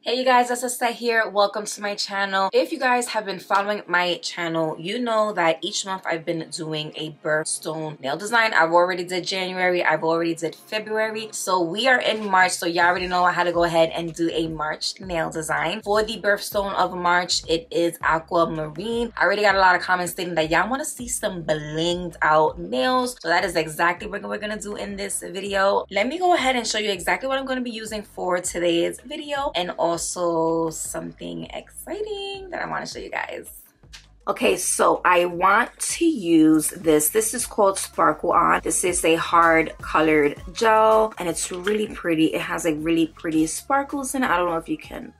Hey you guys, it's Lissette here. Welcome to my channel. If you guys have been following my channel, you know that each month I've been doing a birthstone nail design. I've already did January, I've already did February. So we are in March, so y'all already know I had to go ahead and do a March nail design. For the birthstone of March, it is aquamarine. I already got a lot of comments stating that y'all want to see some blinged out nails. So that is exactly what we're gonna do in this video. Let me go ahead and show you exactly what I'm gonna be using for today's video, and also something exciting that I want to show you guys. Okay, so I want to use this. This is called Sparkle On. This is a hard colored gel and it's really pretty. It has like really pretty sparkles in it. I don't know if you can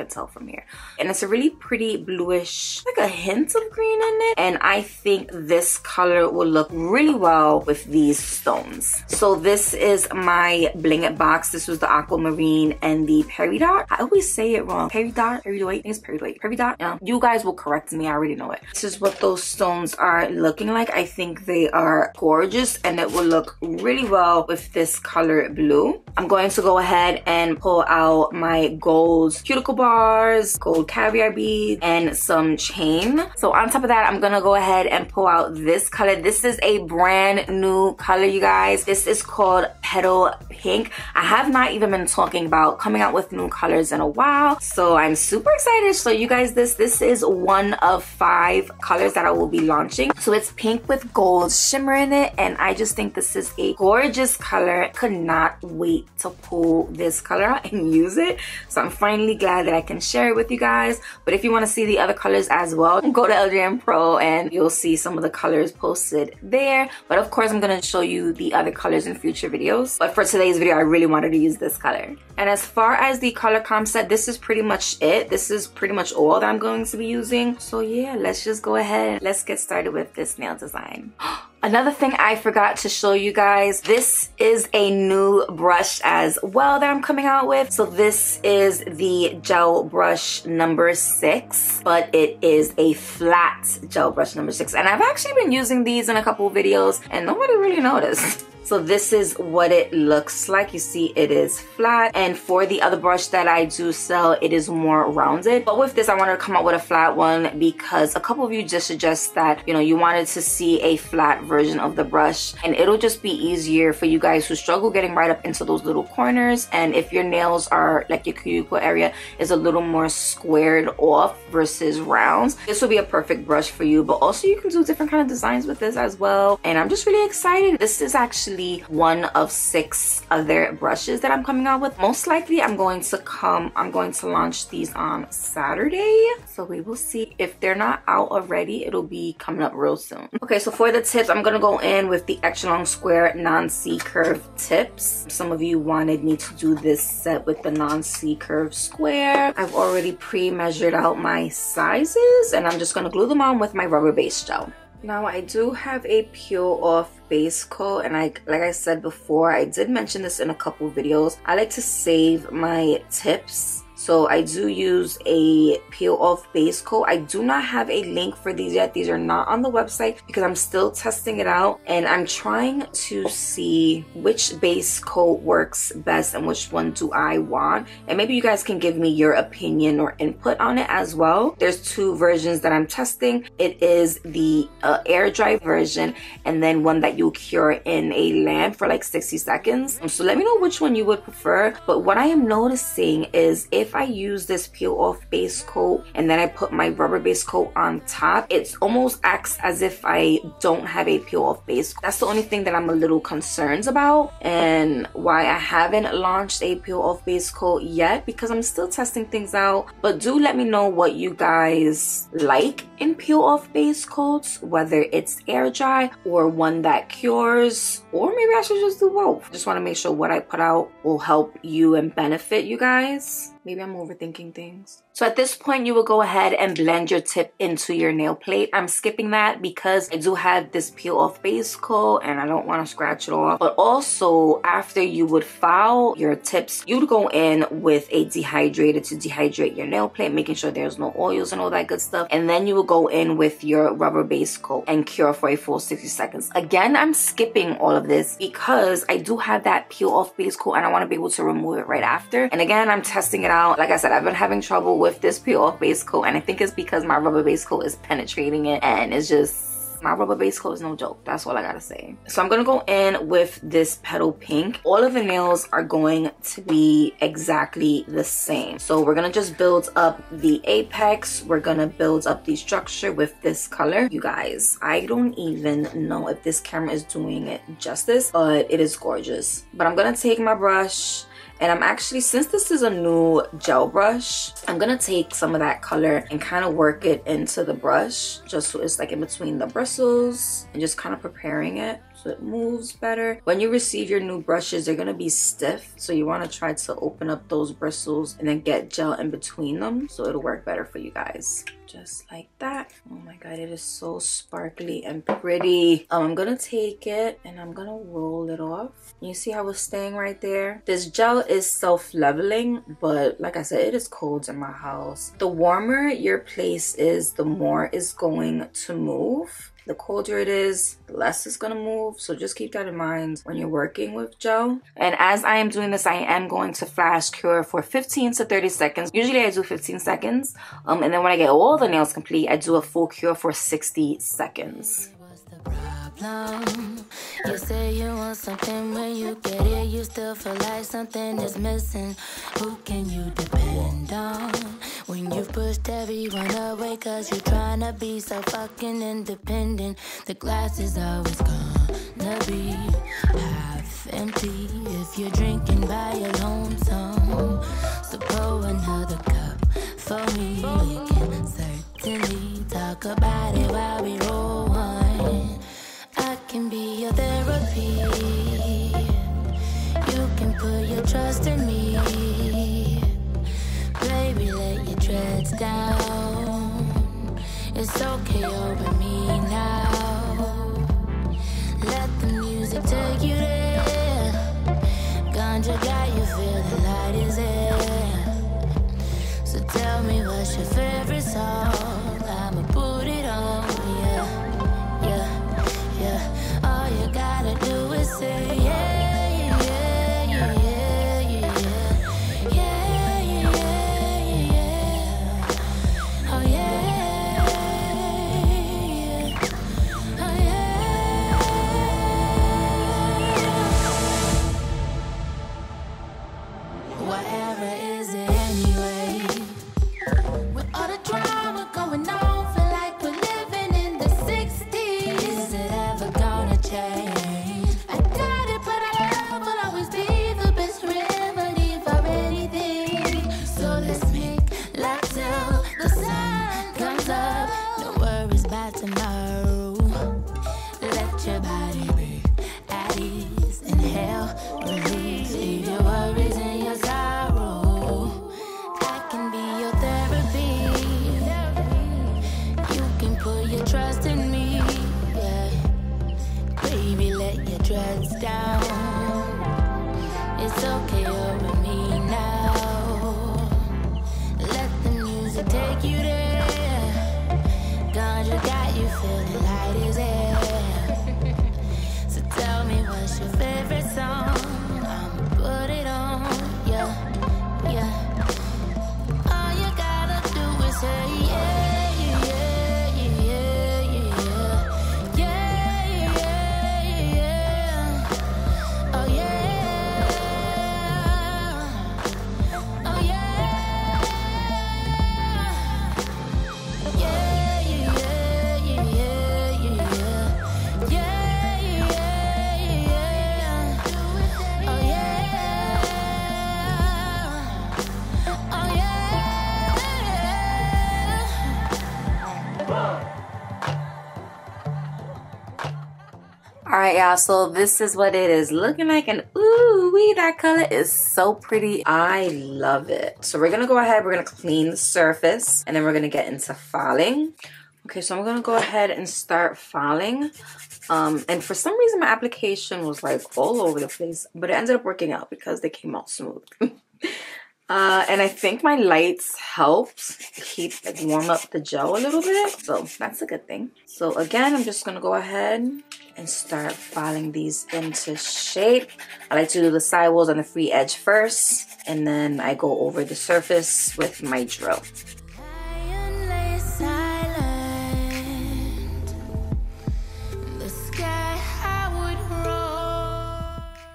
tell from here. And it's a really pretty bluish, like a hint of green in it. And I think this color will look really well with these stones. So this is my Bling It box. This was the aquamarine and the peridot. I always say it wrong. Peridot? Peridot? I think it's peridot. Peridot? Yeah. You guys will correct me. I already know it. This is what those stones are looking like. I think they are gorgeous and it will look really well with this color blue. I'm going to go ahead and pull out my gold cuticle bars, gold caviar beads, and some chain. So on top of that, I'm gonna go ahead and pull out this color. This is a brand new color, you guys. This is called Petal Pink. I have not even been talking about coming out with new colors in a while, so I'm super excited to show you guys this. This is one of 5 colors that I will be launching. So it's pink with gold shimmer in it, and I just think this is a gorgeous color. Could not wait to pull this color out and use it. So I'm finally glad that I can share it with you guys. But if you want to see the other colors as well, go to LJM Pro and you'll see some of the colors posted there. But of course, I'm going to show you the other colors in future videos. But for today's video, I really wanted to use this color. And as far as the color comp set, this is pretty much it. This is pretty much all that I'm going to be using. So yeah, let's just go ahead. Let's get started with this nail design. Another thing I forgot to show you guys, this is a new brush as well that I'm coming out with. So this is the gel brush number 6, but it is a flat gel brush number 6. And I've actually been using these in a couple of videos and nobody really noticed. So this is what it looks like. You see it is flat, and for the other brush that I do sell, it is more rounded. But with this, I wanted to come out with a flat one because a couple of you just suggest that, you know, you wanted to see a flat version of the brush, and it'll just be easier for you guys who struggle getting right up into those little corners. And if your nails are like your cuticle area is a little more squared off versus rounds, this will be a perfect brush for you. But also you can do different kind of designs with this as well. And I'm just really excited. This is actually one of 6 other brushes that I'm coming out with. Most likely I'm going to launch these on Saturday, so we will see. If they're not out already, it'll be coming up real soon. Okay, so for the tips, I'm gonna go in with the extra long square non-C curve tips. Some of you wanted me to do this set with the non-C curve square. I've already pre-measured out my sizes, and I'm just gonna glue them on with my rubber base gel. Now I do have a peel off base coat, and like I said before, I did mention this in a couple videos. I like to save my tips. So I do use a peel off base coat. I do not have a link for these yet. These are not on the website because I'm still testing it out, and I'm trying to see which base coat works best and which one do I want. And maybe you guys can give me your opinion or input on it as well. There's 2 versions that I'm testing. It is the air dry version, and then one that you cure in a lamp for like 60 seconds. So let me know which one you would prefer. But what I am noticing is if I use this peel off base coat and then I put my rubber base coat on top, it almost acts as if I don't have a peel off base coat. That's the only thing that I'm a little concerned about, and why I haven't launched a peel off base coat yet, because I'm still testing things out. But do let me know what you guys like in peel off base coats, whether it's air dry or one that cures, or maybe I should just do both. Just want to make sure what I put out will help you and benefit you guys. Maybe I'm overthinking things. So at this point, you will go ahead and blend your tip into your nail plate. I'm skipping that because I do have this peel off base coat and I don't want to scratch it off. But also, after you would file your tips, you would go in with a dehydrator to dehydrate your nail plate, making sure there's no oils and all that good stuff. And then you will go in with your rubber base coat and cure for a full 60 seconds. Again, I'm skipping all of this because I do have that peel off base coat and I want to be able to remove it right after. And again, I'm testing it out. Like I said, I've been having trouble with this peel off base coat, and I think it's because my rubber base coat is penetrating it, and it's just, my rubber base coat is no joke. That's all I gotta say. So I'm gonna go in with this petal pink. All of the nails are going to be exactly the same. So we're gonna just build up the apex. We're gonna build up the structure with this color. You guys, I don't even know if this camera is doing it justice, but it is gorgeous. But I'm gonna take my brush, and I'm actually, since this is a new gel brush, I'm gonna take some of that color and kind of work it into the brush, just so it's like in between the bristles, and just kind of preparing it so it moves better. When you receive your new brushes, they're gonna be stiff, so you want to try to open up those bristles and then get gel in between them, so it'll work better for you guys. Just like that. Oh my god, it is so sparkly and pretty. I'm gonna take it and I'm gonna roll it off. You see how it's staying right there? This gel is self-leveling, but like I said, it is cold in my house. The warmer your place is, the more it's going to move. The colder it is, the less it's gonna move. So just keep that in mind when you're working with gel. And as I am doing this, I am going to flash cure for 15 to 30 seconds. Usually I do 15 seconds. And then when I get all the nails complete, I do a full cure for 60 seconds. You say you want something, when you get it, you still feel like something is missing. Who can you depend on when you've pushed everyone away? Cause you're trying to be so fucking independent. The glass is always gonna be half empty if you're drinking by your lonesome. So pour another cup for me. We can certainly talk about it while we roll one. I can be your therapy. You can put your trust in me. Baby, let your dreads down. It's okay over me now. Let the music take you there. Ganja got you feeling light as air. So tell me what's your favorite song. I'ma put it on, yeah, yeah. Yeah, all you gotta do is say yeah, yeah, yeah, yeah, yeah, yeah, yeah, yeah. Oh yeah, oh yeah. Whatever is it anyway? With all the drama going on, feel like we're living in the 60s. Is it ever gonna change? I doubt it, but I love will always be the best remedy for anything. So let's make love till the sun comes up. No worries about tomorrow. Let your body be at ease. Inhale, release. Leave your worries and your sorrow. I can be your therapy. You can put your trust in me, yeah. Baby, let your dreads down. It's okay over me now. Let the music take you there. Ganja got you feeling light as air. So tell me what's your favorite song. I'ma put it on, yeah, yeah. All you gotta do is say yeah. Alright y'all, so this is what it is looking like, and ooh, Ooh, that color is so pretty. I love it. So we're gonna go ahead, we're gonna clean the surface, and then we're gonna get into filing. Okay, so I'm gonna go ahead and start filing. And for some reason my application was like all over the place, but it ended up working out because they came out smooth. And I think my lights helped keep, like, warm up the gel a little bit, so that's a good thing. So again, I'm just gonna go ahead and start filing these into shape. I like to do the sidewalls and the free edge first, and then I go over the surface with my drill.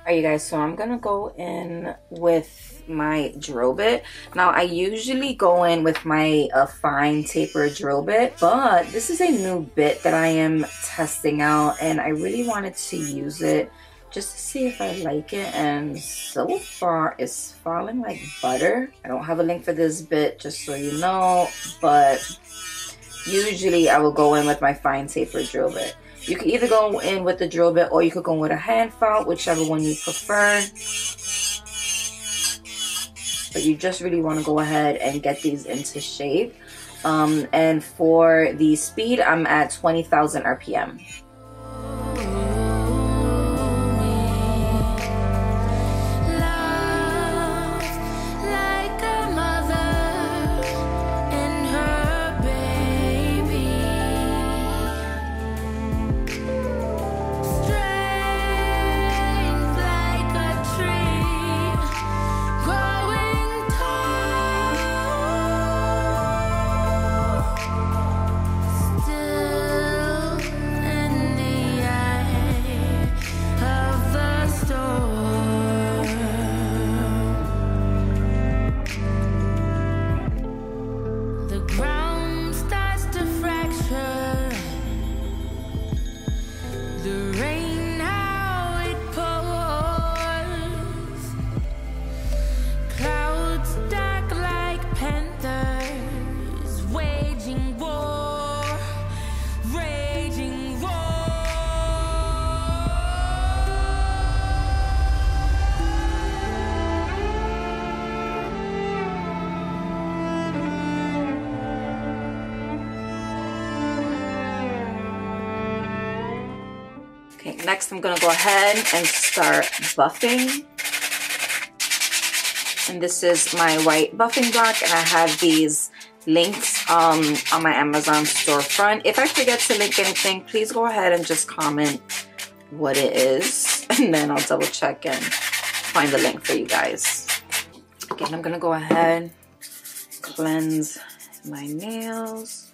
Alright, you guys, so I'm gonna go in with my drill bit. Now, I usually go in with my fine taper drill bit, but this is a new bit that I am testing out, and I really wanted to use it just to see if I like it, and so far it's falling like butter. I don't have a link for this bit, just so you know, but usually I will go in with my fine taper drill bit. You can either go in with the drill bit or you could go with a hand file, whichever one you prefer. But you just really want to go ahead and get these into shape. And for the speed, I'm at 20,000 RPM. Okay, next I'm gonna go ahead and start buffing. And this is my white buffing block, and I have these links on my Amazon storefront. If I forget to link anything, please go ahead and just comment what it is, and then I'll double check and find the link for you guys. Again, I'm gonna go ahead, cleanse my nails.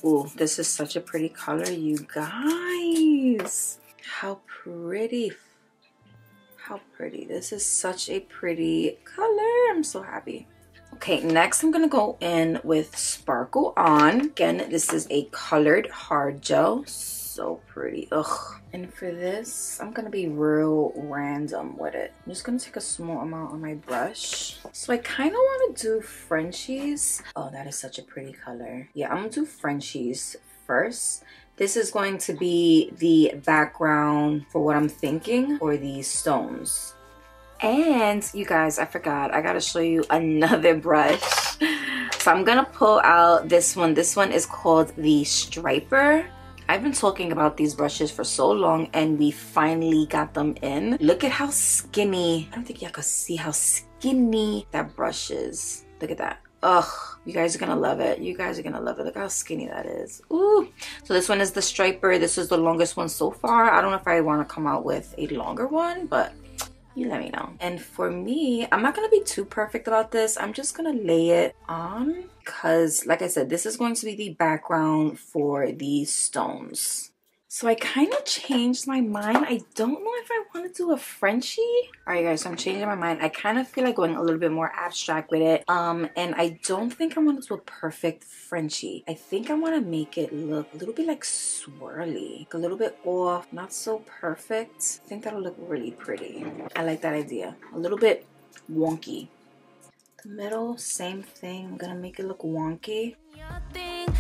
Ooh, this is such a pretty color, you guys. How pretty. How pretty. This is such a pretty color. I'm so happy. Okay, next I'm gonna go in with Sparkle On. Again, this is a colored hard gel. So pretty. Ugh. And for this, I'm gonna be real random with it. I'm just gonna take a small amount on my brush. So I kind of want to do Frenchies. Oh, that is such a pretty color. Yeah, I'm gonna do Frenchies first. This is going to be the background for what I'm thinking for these stones. And you guys, I forgot, I gotta show you another brush. So I'm gonna pull out this one. This one is called the Striper. I've been talking about these brushes for so long, and we finally got them in. Look at how skinny. I don't think y'all can see how skinny that brush is. Look at that. Ugh, you guys are gonna love it. You guys are gonna love it. Look how skinny that is. Ooh. So this one is the Striper. This is the longest one so far. I don't know if I want to come out with a longer one, but you let me know. And for me, I'm not gonna be too perfect about this. I'm just gonna lay it on because, like I said, this is going to be the background for these stones. So I kind of changed my mind. I don't know if I want to do a Frenchie. All right, guys, so I'm changing my mind. I kind of feel like going a little bit more abstract with it. And I don't think I want to do a perfect Frenchie. I think I want to make it look a little bit like swirly, like a little bit off, not so perfect. I think that'll look really pretty. I like that idea. A little bit wonky. The middle, same thing. I'm gonna make it look wonky.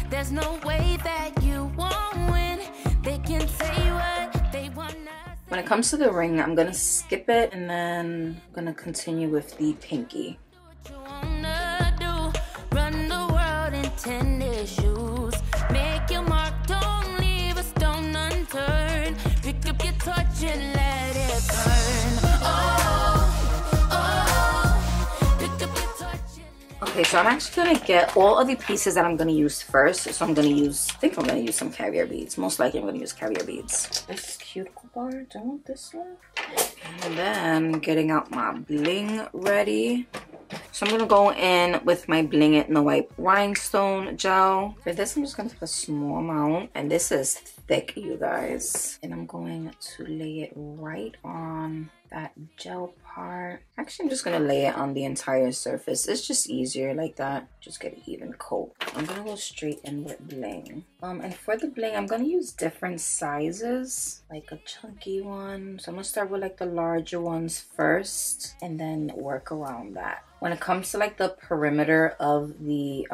There's no way that you won't win. They can say what they wanna say. When it comes to the ring, I'm gonna skip it and then I'm gonna continue with the pinky. Run the world in tennis shoes. Make your mark, don't leave a stone unturned. Pick up your torch and let it burn. Pick up your torch and... Okay, so I'm actually gonna get all of the pieces that I'm gonna use first. So I'm gonna use, I think I'm gonna use some caviar beads. Most likely I'm gonna use caviar beads. This cuticle bar, do I want this one? And then getting out my bling ready. So I'm gonna go in with my Bling It in the White Rhinestone gel. For this, I'm just gonna take a small amount, and this is thick, you guys. And I'm going to lay it right on that gel part. Actually, I'm just gonna lay it on the entire surface. It's just easier like that. Just get an even coat. I'm gonna go straight in with bling. And for the bling, I'm gonna use different sizes, like a chunky one. So I'm gonna start with like the larger ones first, and then work around that. When it comes to like the perimeter of the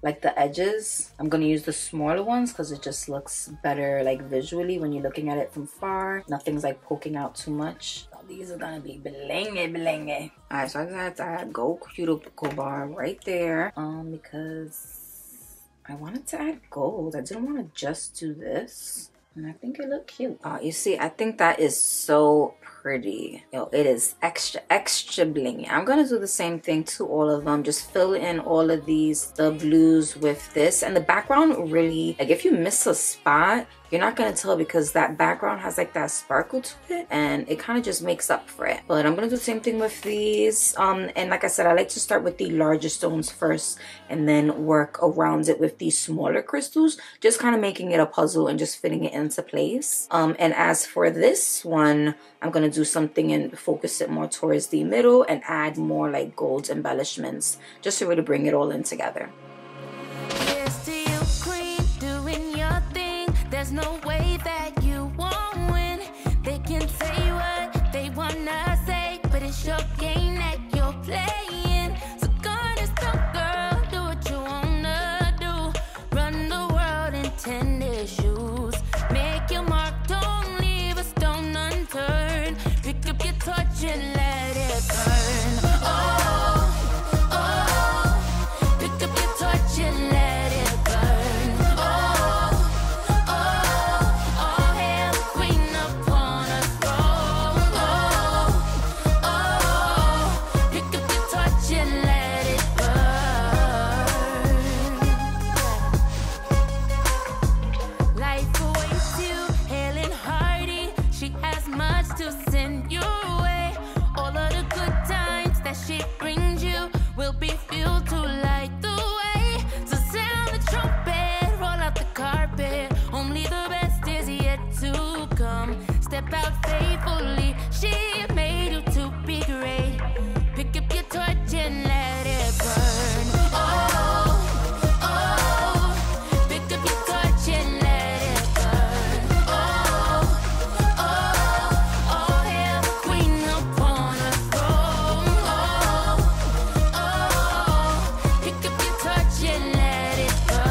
like the edges, I'm gonna use the smaller ones because it just looks better like visually when you're looking at it from far. Nothing's like poking out too much. So these are gonna be blingy blingy. All right, so I just had to add gold cuticle bar right there because I wanted to add gold. I didn't want to just do this, and I think it looked cute. You see, I think that is so pretty. Yo, it is extra blingy. I'm gonna do the same thing to all of them. Just fill in all of these, the blues with this. And the background really, like if you miss a spot, you're not gonna tell because that background has like that sparkle to it, and it kind of just makes up for it. But I'm gonna do the same thing with these. And like I said, I like to start with the larger stones first and then work around it with these smaller crystals, just kind of making it a puzzle and just fitting it into place. And as for this one, I'm gonna do something and focus it more towards the middle and add more like gold embellishments just to really bring it all in together. There's no way that you won't win. They can say what they wanna say, but it's your game that you're playing. So honest, girl, do what you wanna do. Run the world in tennis shoes. Make your mark, don't leave a stone unturned. Pick up your torch and let it burn. Pick up your torch and let it burn. Step out faithfully, she made you to be great. Pick up your torch and let it burn. Pick up your torch and let it burn. Hail the queen upon a throne. Pick up your torch and let it burn.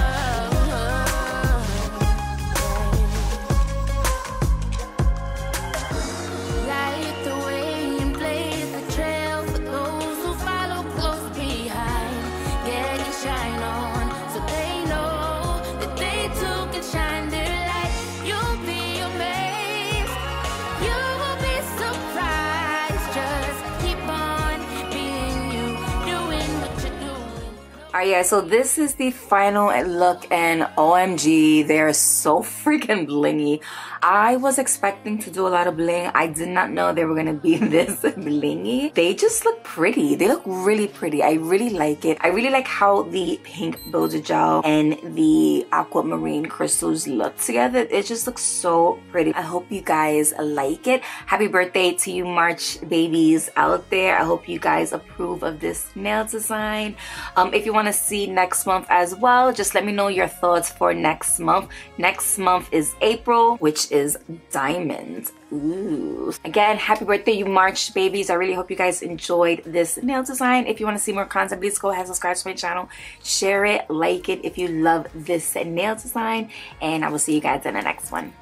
Alright, yeah, so this is the final look, and OMG, they're so freaking blingy. I was expecting to do a lot of bling. I did not know they were gonna be this blingy. They just look pretty. They look really pretty. I really like it. I really like how the pink builder gel and the aquamarine crystals look together. It just looks so pretty. I hope you guys like it. Happy birthday to you March babies out there. I hope you guys approve of this nail design. If you want to see next month as well, just let me know your thoughts for next month. Next month is April, which is diamonds. Ooh. Again, happy birthday you March babies. I really hope you guys enjoyed this nail design. If you want to see more content, please go ahead and subscribe to my channel, share it, like it if you love this nail design, and I will see you guys in the next one.